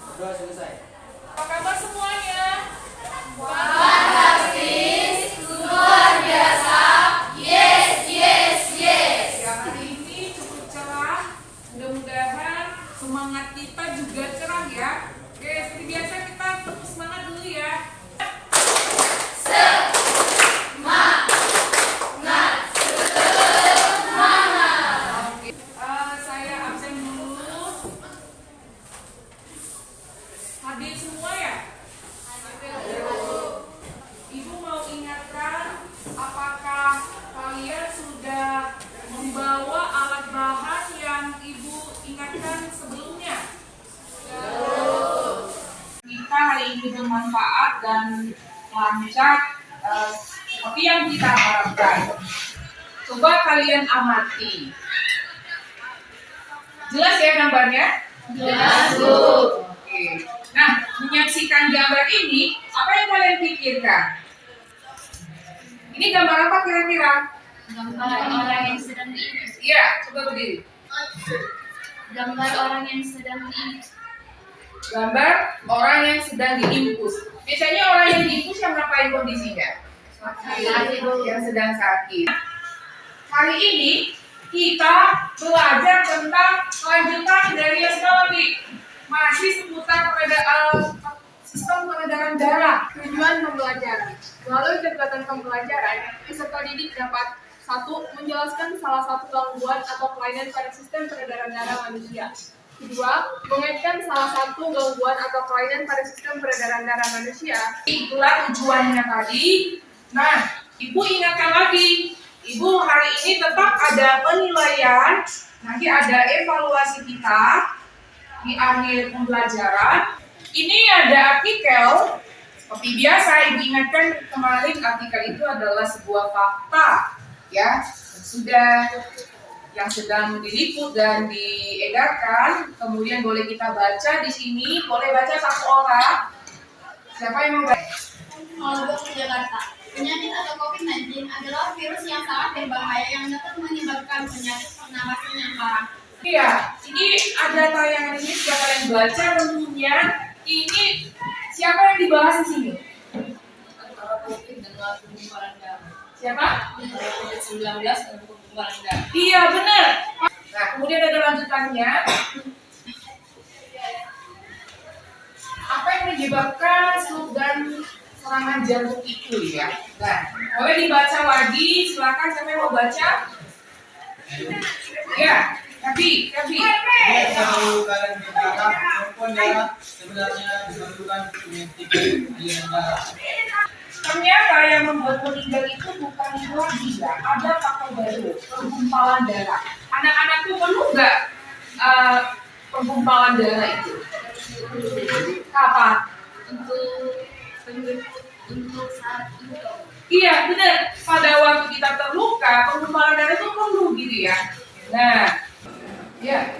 Berdoa selesai. Apa kabar semuanya? Fantastis, luar biasa, yes, yes, yes. Ya, hari ini cukup cerah. Mudah-mudahan semangat kita juga cerah ya. Oke, seperti biasa kita tetap semangat dulu ya. Saya absen dulu. Hadir semua ya? Ibu mau ingatkan, apakah kalian sudah membawa alat bahan yang Ibu ingatkan sebelumnya? Kita hari ini bermanfaat dan lancar seperti yang kita harapkan. Coba kalian amati. Jelas ya gambarnya? Jelas, Bu. Oke. Nah, menyaksikan gambar ini, apa yang kalian pikirkan? Ini gambar apa kira-kira? Gambar orang yang sedang diinjak. Iya, coba berdiri. Gambar orang yang sedang diinjak. Gambar orang yang sedang diinfus. Biasanya orang yang diinfus yang ngapain kondisinya? Yang sedang sakit. Hari ini kita belajar tentang kelanjutan dari yang tadi. Masih seputar sistem peredaran darah. Tujuan pembelajaran. Melalui kegiatan pembelajaran, peserta didik dapat 1. Menjelaskan salah satu gangguan atau kelainan pada sistem peredaran darah manusia. 2. Mengaitkan salah satu gangguan atau kelainan pada sistem peredaran darah manusia. Itulah tujuannya tadi. Nah, Ibu ingatkan lagi. Ibu hari ini tetap ada penilaian. Nanti ada evaluasi kita di akhir pembelajaran. Ini ada artikel. Seperti biasa, Ibu ingatkan kemarin artikel itu adalah sebuah fakta, ya, yang sedang diliput dan diedarkan. Kemudian boleh kita baca di sini. Boleh baca satu orang. Siapa yang mau baca? Malbok Jakarta. Penyakit atau COVID-19 adalah virus yang sangat berbahaya yang dapat menyebabkan penyakit pernapasan yang parah. Iya, ini ada tayangan ini sudah kalian baca tentunya. Ini siapa yang dibahas di sini? Antara COVID dengan penggumpalan darah. Siapa? Antara COVID-19 dan penggumpalan darah. Iya, benar. Nah, kemudian ada lanjutannya. Apa yang menyebabkan stroke dan serangan jantung itu ya? Nah, boleh dibaca lagi. Silakan siapa yang mau baca? Ya, tapi. Kalau kalian berkata, perempuan darah sebenarnya disebabkan penyakit aliran darah. Ternyata yang membuat meninggal itu bukan itu lagi ya, ada faktor baru, penggumpalan darah. Anak-anak tuh perlu nggak penggumpalan darah itu? Kapan? Untuk saat itu. Iya benar. Pada waktu kita terluka, penggumpalan darah itu perlu gitu ya. Nah, ya.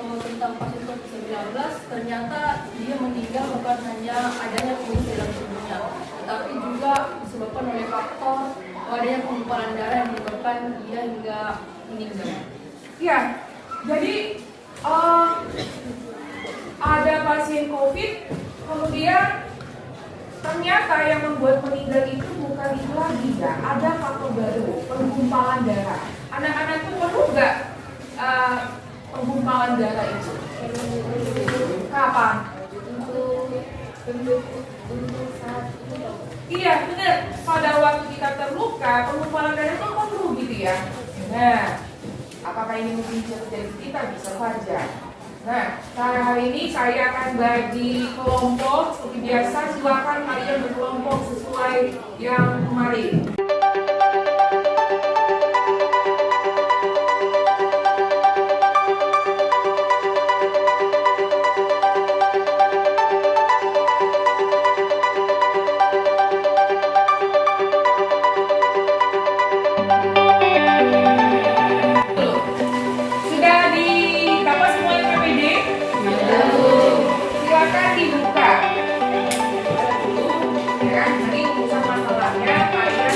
Tentang pasien COVID-19, ternyata dia meninggal bukan hanya adanya virus dalam tubuhnya, tetapi juga disebabkan oleh faktor adanya penggumpalan darah yang menyebabkan dia hingga meninggal. Ya, jadi ada pasien COVID, kemudian ternyata yang membuat meninggal itu bukan itu lagi ya, ada faktor baru, penggumpalan darah. Anak-anak itu perlu nggak penggumpalan darah itu? Kapan? Untuk saat itu. Iya benar. Pada waktu kita terluka, penggumpalan darah itu perlu gitu ya. Nah, apakah ini mungkin terjadi kita? Bisa saja. Nah, hari ini saya akan bagi kelompok seperti biasa. Silakan kalian berkelompok sesuai yang kemarin. Silakan dibuka. Ya, nanti urusan masalahnya kalian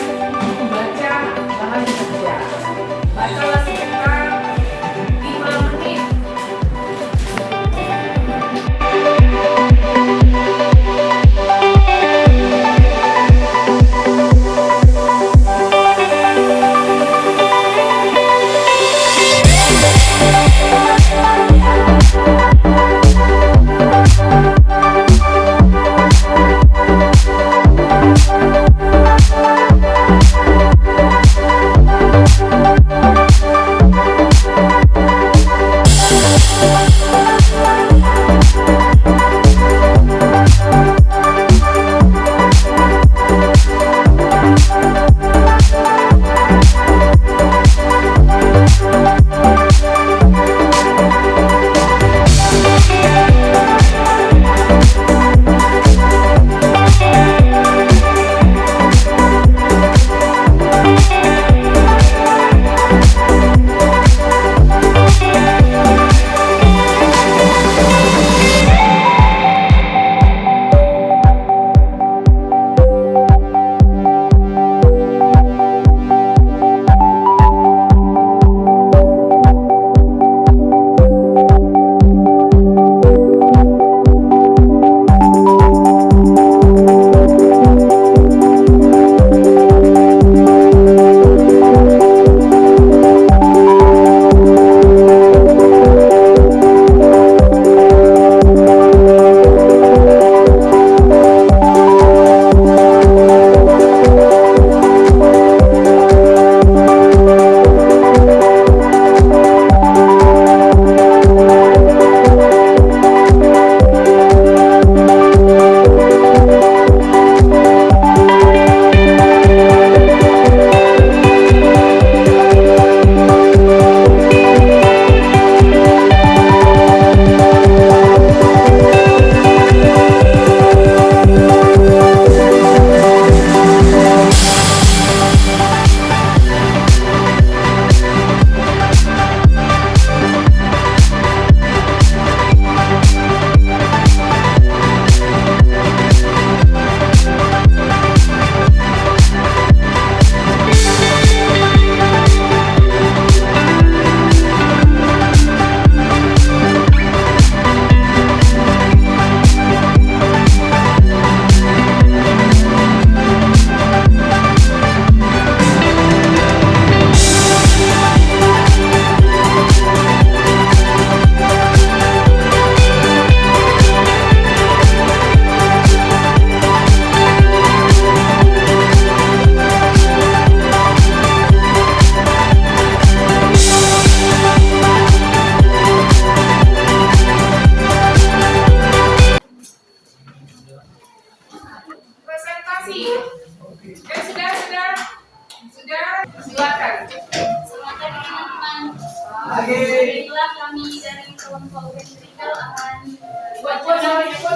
Lagi. Baiklah, kami dari kelompok ventrikel akan Buat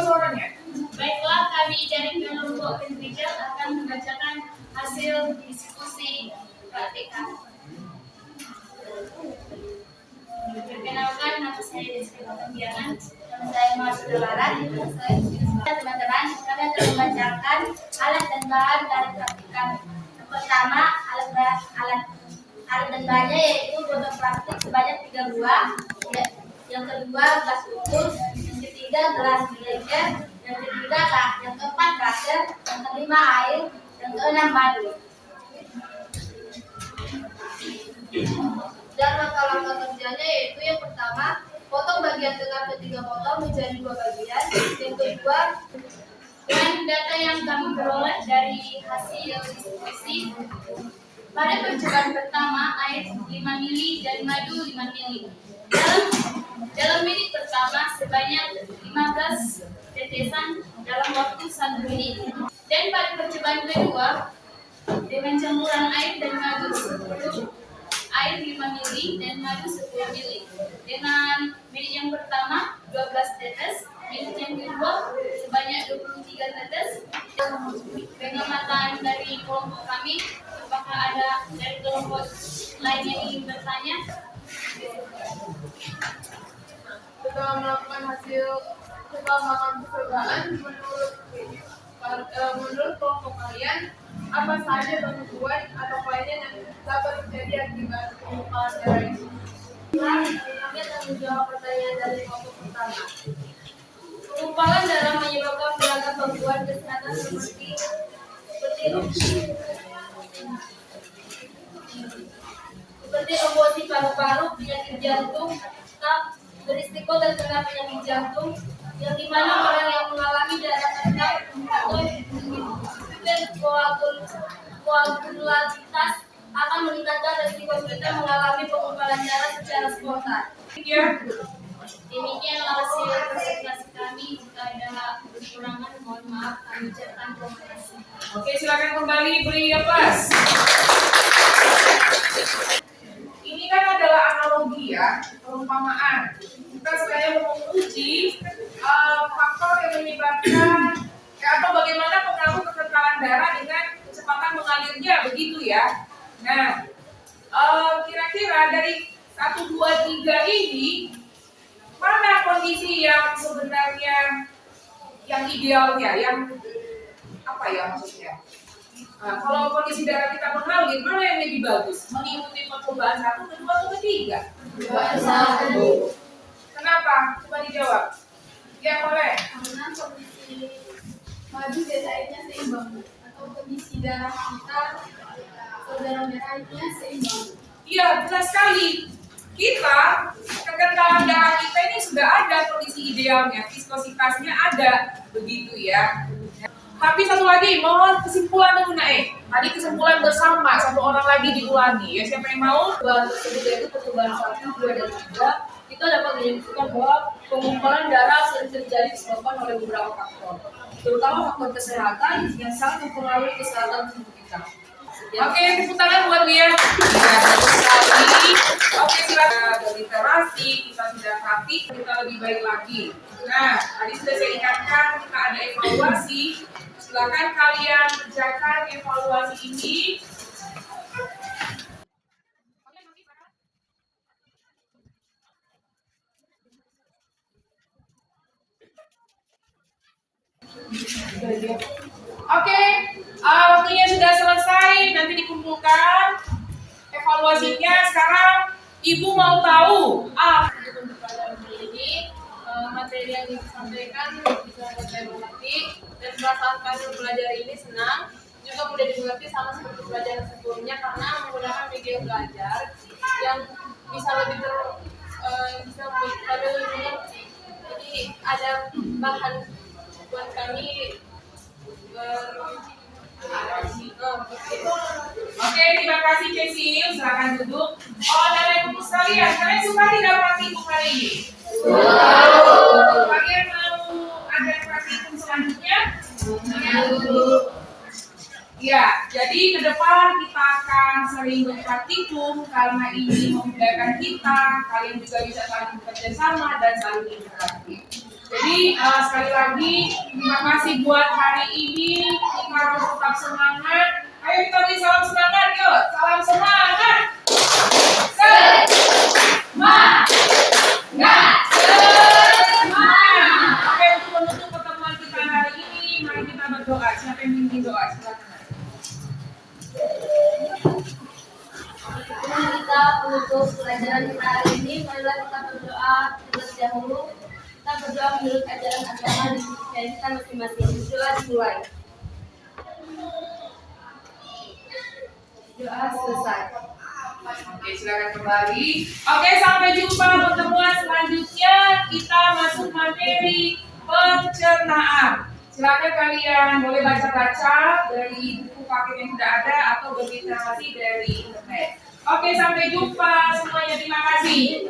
suaranya. Baiklah, kami dari kelompok ventrikel akan membacakan hasil diskusi praktik kami. Perkenalkan, nama saya Desi Pembianan, nama saya Marsudha Laran. Teman-teman, kami akan membacakan alat dan bahan dari praktik kami. Yang pertama, alat dan bahannya yaitu botol plastik sebanyak 3 buah. Yang kedua, gelas ukur. Yang ketiga, gelas vinegar. Yang keempat, kaser. Yang kelima, air. Yang keenam, madu. Dan langkah-langkah kerjanya yaitu yang pertama, potong bagian tengah ketiga potong menjadi 2 bagian. Yang kedua, Dengan data yang kami peroleh dari hasil diskusi, pada percobaan pertama, air 5 mili dan madu 5 mili. Dalam menit pertama, sebanyak 15 tetesan dalam waktu 1 menit. Dan pada percobaan kedua, dengan campuran air dan madu 5 mili dan madu 10 mili. Dengan menit yang pertama 12 tetes, menit yang kedua sebanyak 23 tetes. Pengamatan dari kelompok kami, apakah ada dari kelompok lain yang ingin bertanya? setelah melakukan percobaan, menurut kelompok kalian, apa saja gangguan atau kelainan yang dapat terjadi akibat pengumpalan darah ini? Kami akan menjawab pertanyaan dari kelompok pertama. Pengumpalan darah menyebabkan beragam gangguan kesehatan seperti embosi paru-paru, penyakit jantung, berisiko terkena penyakit jantung, yang dimana orang yang mengalami darah rendah atau hiperkoagulabilitas akan meningkatkan risiko kita mengalami pengumpalan darah secara spontan. Demikian hasil presentasi kami. Jika ada kekurangan, mohon maaf, kami ucapkan terima kasih. Oke, silakan kembali beri aplaus. Ini kan adalah analogi ya, perumpamaan. Kita sebenarnya mau menguji faktor yang menyebabkan atau bagaimana pengaruh kekentalan darah dengan kecepatan mengalirnya, begitu ya. Nah, kira-kira dari 1, 2, 3 ini mana kondisi yang sebenarnya yang idealnya, yang apa ya maksudnya? Nah, kalau kondisi darah kita mengalir, mana yang lebih bagus? Mengikuti percobaan 1, kedua, atau ketiga? 1. Kenapa? Coba dijawab. Ya boleh. Karena kondisi madu dan airnya seimbang, atau kondisi darah kita saudara merahnya seimbang. Iya, jelas sekali. Kita, kekentalan darah kita ini sudah ada kondisi idealnya, viskositasnya ada, begitu ya. Tapi satu lagi, mohon kesimpulan dulu Nae. Tadi kesimpulan bersama, satu orang lagi diulangi. Ya, siapa yang mau? Percobaan tersebut yaitu percobaan 1, 2, dan 3, kita dapat menyimpulkan bahwa pengumpalan darah sering terjadi disebabkan oleh beberapa faktor, terutama faktor kesehatan yang sangat mempengaruhi kesehatan tubuh kita. Oke, tepuk tangan buat dia. Ya, bagus sekali. Oke, silakan berliterasi, kita sudah praktik, kita lebih baik lagi. Nah, tadi sudah saya ingatkan, kita ada evaluasi. Silakan kalian kerjakan evaluasi ini. Oke, waktunya sudah selesai, nanti dikumpulkan evaluasinya. Sekarang Ibu mau tahu Untuk pelajaran kali ini, materi yang disampaikan bisa saya mengerti dan perasaan kami belajar ini senang, juga mudah dimengerti sama seperti pelajaran sebelumnya karena menggunakan media belajar yang bisa lebih mengerti. Jadi ada bahan buat kami Oke, terima kasih Cecil. Silakan duduk. Oh, dan ibu sekalian, kalian suka tidak praktikum hari ini? Kalian mau ada praktikum selanjutnya? Ya, jadi ke depan kita akan sering berpraktikum karena ini memudahkan kita. Kalian juga bisa saling bekerja sama dan saling interaktif. Jadi sekali lagi terima kasih buat hari ini. Kita harus tetap semangat. Ayo kita beri salam semangat yuk. Salam semangat. Semangat. Semangat. Oke, untuk menutup pertemuan kita hari ini, mari kita berdoa. Siapa yang memimpin doa? Silakan. Sebelum kita menutup pelajaran kita hari ini, marilah kita berdoa terlebih dahulu. Kita berdoa menurut ajaran agama di kita masing-masing. Doa dimulai. Doa selesai. Oke, silakan kembali. Oke, sampai jumpa pertemuan selanjutnya. Kita masuk materi pencernaan. Silakan kalian boleh baca-baca dari buku paket yang sudah ada atau berliterasi dari internet. Oke, sampai jumpa semuanya. Terima kasih.